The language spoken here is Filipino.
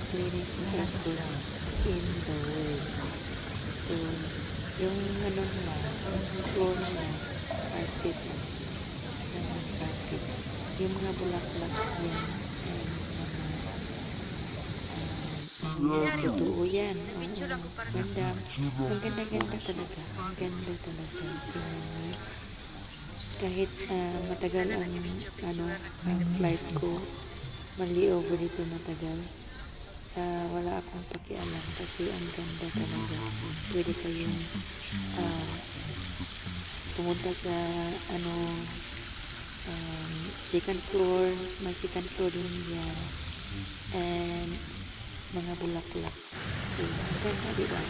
cleanest airport in the world. So, yung ano nila, yung floor nila, carpet lang. Yung carpet. Yung mga bulaklak niya, and totoo yan. Oo, ganda. Ang ganda-ganda talaga. Ang ganda talaga. Tingnan mo. Kahit matagal ang flight ko, mali over dito matagal. Wala akong pakialam kasi ang ganda talaga. Pwede kayong pumunta sa ano second floor, may second floor din yan, and mga bulaklak. So, ang ganda, diba?